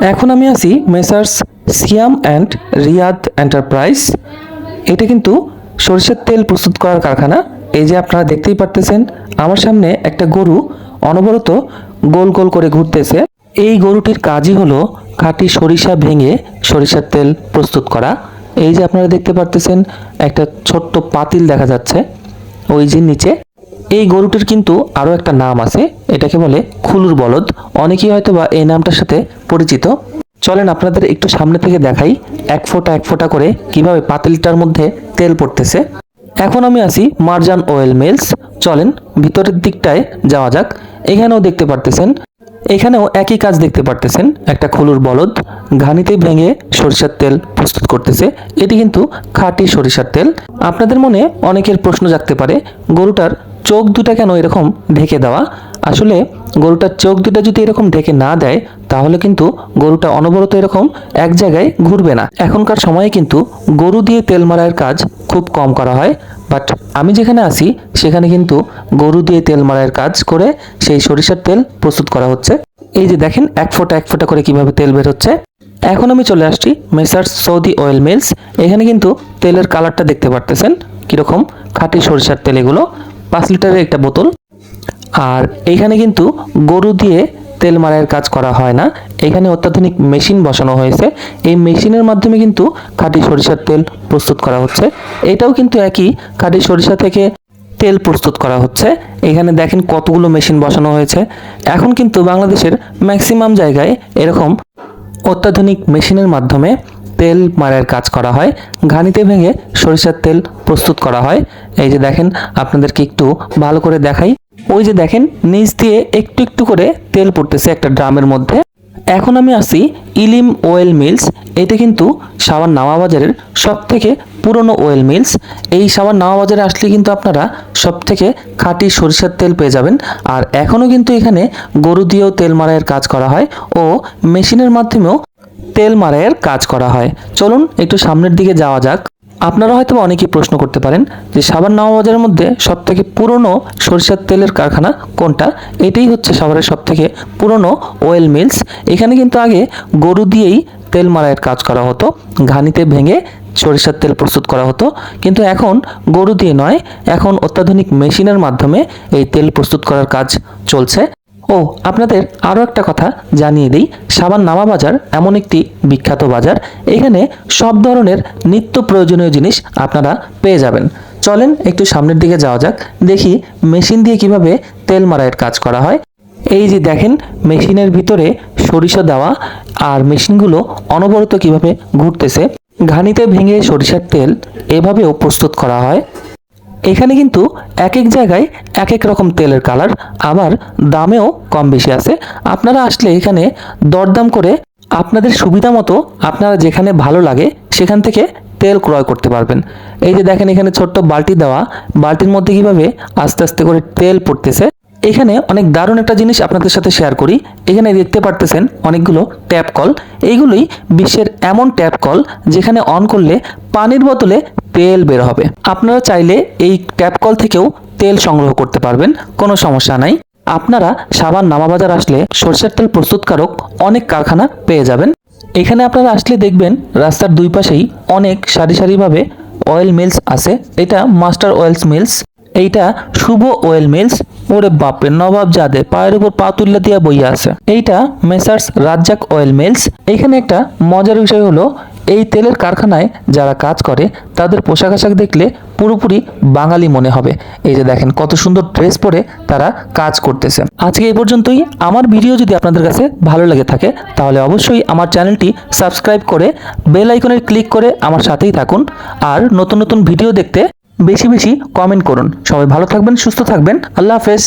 এখন আমি আছি Messrs Siam and Riad enterprise. এটা কিন্তু সরিষার তেল প্রস্তুত করার কারখানা। এই যে আপনারা দেখতেই পারতেছেন আমার সামনে একটা গরু অনবরত গোল গোল করে ঘুরতেছে। এই গরুটির কাজই হলো খাঁটি সরিষা ভেঙে সরিষার তেল প্রস্তুত করা। এই যে আপনারা দেখতে পারতেছেন একটা ছোট্ট পাতিল দেখা যাচ্ছে ওই যে নিচে। এই গরুটির কিন্তু আরও একটা নাম আছে, এটাকে বলে খুলুর বলদ। অনেকেই হয়তো বা এই নামটার সাথে পরিচিত। চলেন আপনাদের একটু সামনে থেকে দেখাই এক ফোঁটা করে কিভাবে পাতিলটার মধ্যে তেল পড়তেছে। এখন আমি আছি মারজান অয়েল মিলস। চলেন ভিতরের দিকটায় যাওয়া যাক। এখানেও দেখতে পারতেছেন, এখানেও একই কাজ দেখতে পারতেছেন। একটা খুলুর বলদ ঘানিতে ভেঙে সরিষার তেল প্রস্তুত করতেছে। এটি কিন্তু খাঁটি সরিষার তেল। আপনাদের মনে অনেকের প্রশ্ন জাগতে পারে, গরুটার চোখ দুটা কেন এরকম ঢেকে দেওয়া? আসলে গরুটার চোখ দুটা যদি এরকম ঢেকে না দেয় তাহলে কিন্তু গরুটা অনবরত এরকম এক জায়গায় ঘুরবে না। এখনকার সময়ে কিন্তু গরু দিয়ে তেল মারার কাজ খুব কম করা হয়, বাট আমি যেখানে আছি সেখানে কিন্তু গরু দিয়ে তেল মারার কাজ করে সেই সরিষার তেল প্রস্তুত করা হচ্ছে। এই যে দেখেন এক ফোঁটা করে কিভাবে তেল বের হচ্ছে। এখন আমি চলে আসছি মেসার্স সৌদি অয়েল মিলস। এখানে কিন্তু তেলের কালারটা দেখতে পারতেছেন কীরকম, খাঁটি সরিষার তেল। এগুলো 5 লিটারের একটা বোতল। আর এইখানে কিন্তু গরু দিয়ে তেল মারার কাজ করা হয় না, এখানে অত্যাধুনিক মেশিন বসানো হয়েছে। এই মেশিনের মাধ্যমে কিন্তু খাঁটি সরিষার তেল প্রস্তুত করা হচ্ছে। এটাও কিন্তু একই খাঁটি সরিষা থেকে তেল প্রস্তুত করা হচ্ছে। এখানে দেখেন কতগুলো মেশিন বসানো হয়েছে। এখন কিন্তু বাংলাদেশের ম্যাক্সিমাম জায়গায় এরকম অত্যাধুনিক মেশিনের মাধ্যমে তেল মারার কাজ করা হয়। ঘানিতে ভেঙে সরিষার তেল প্রস্তুত করা হয়। এই যে দেখেন আপনাদেরকে একটু ভালো করে দেখাই। ওই যে দেখেন নিচ দিয়ে একটু একটু করে তেল পড়তেছে একটা ড্রামের মধ্যে। এখন আমি আসি ইলিম অয়েল মিলস। এটা কিন্তু সাভার নামাবাজারের সব থেকে পুরনো অয়েল মিলস। এই সাভার নামাবাজারে আসলে কিন্তু আপনারা সব থেকে খাঁটি সরিষার তেল পেয়ে যাবেন। আর এখনও কিন্তু এখানে গরু দিয়েও তেল মারাইয়ের কাজ করা হয় ও মেশিনের মাধ্যমেও তেল মারাইয়ের কাজ করা হয়। চলুন একটু সামনের দিকে যাওয়া যাক। আপনারা হয়তো অনেকেই প্রশ্ন করতে পারেন যে সাভার নামাবাজারের মধ্যে সবথেকে পুরনো সরিষার তেলের কারখানা কোনটা? এটাই হচ্ছে সাভারের সবথেকে পুরনো অয়েল মিলস। এখানে কিন্তু আগে গরু দিয়েই তেল মারাইয়ের কাজ করা হতো, ঘানিতে ভেঙে সরিষার তেল প্রস্তুত করা হতো। কিন্তু এখন গরু দিয়ে নয়, এখন অত্যাধুনিক মেশিনের মাধ্যমে এই তেল প্রস্তুত করার কাজ চলছে। ও আপনাদের আরও একটা কথা জানিয়ে দিই, সাভার নামাবাজার এমন একটি বিখ্যাত বাজার, এখানে সব ধরনের নিত্য প্রয়োজনীয় জিনিস আপনারা পেয়ে যাবেন। চলেন একটু সামনের দিকে যাওয়া যাক, দেখি মেশিন দিয়ে কিভাবে তেল মারাইয়ের কাজ করা হয়। এই যে দেখেন মেশিনের ভিতরে সরিষা দেওয়া, আর মেশিনগুলো অনবরত কিভাবে ঘুরতেছে। ঘানিতে ভেঙে সরিষার তেল এভাবেও প্রস্তুত করা হয়। এখানে কিন্তু এক এক জায়গায় এক এক রকম তেলের কালার, আবার দামেও কম বেশি আছে। আপনারা আসলে এখানে দরদাম করে আপনাদের সুবিধা মতো আপনারা যেখানে ভালো লাগে সেখান থেকে তেল ক্রয় করতে পারবেন। এই যে দেখেন এখানে ছোট্ট বালতি দেওয়া, বালতির মধ্যে কিভাবে আস্তে আস্তে করে তেল পড়তেছে। এখানে অনেক দারুণ একটা জিনিস আপনাদের সাথে শেয়ার করি। এখানে দেখতে পারতেছেন অনেকগুলো ট্যাপ কল। এইগুলোই বিশ্বের এমন ট্যাপ কল যেখানে অন করলে পানির বোতলে তেল বের হবে। আপনারা চাইলে এই ট্যাপ কল থেকেও তেল সংগ্রহ করতে পারবেন, কোনো সমস্যা নাই। আপনারা সাভার নামাবাজার আসলে সরষের তেল প্রস্তুতকারক অনেক কারখানা পেয়ে যাবেন। এখানে আপনারা আসলে দেখবেন রাস্তার দুই পাশেই অনেক সারি সারিভাবে অয়েল মিলস আছে। এটা মাস্টার অয়েলস মিলস, এইটা শুভ অয়েল মিলস। ওরে বাপরে, নবাব জাদে পায়ের উপর পা তুল্লা দিয়া বইয়া আছে। এইটা মেসার্স রাজ্জাক অয়েল মিলস। এইখানে একটা মজার বিষয় হলো এই তেলের কারখানায় যারা কাজ করে তাদের পোশাক আশাক দেখলে পুরোপুরি বাঙালি মনে হবে। এই যে দেখেন কত সুন্দর ড্রেস পরে তারা কাজ করতেছে। আজকে এই পর্যন্তই। আমার ভিডিও যদি আপনাদের কাছে ভালো লেগে থাকে তাহলে অবশ্যই আমার চ্যানেলটি সাবস্ক্রাইব করে বেল আইকনে ক্লিক করে আমার সাথেই থাকুন। আর নতুন নতুন ভিডিও দেখতে বেশি বেশি কমেন্ট করুন। সবাই ভালো থাকবেন, সুস্থ থাকবেন। আল্লাহ হাফেজ।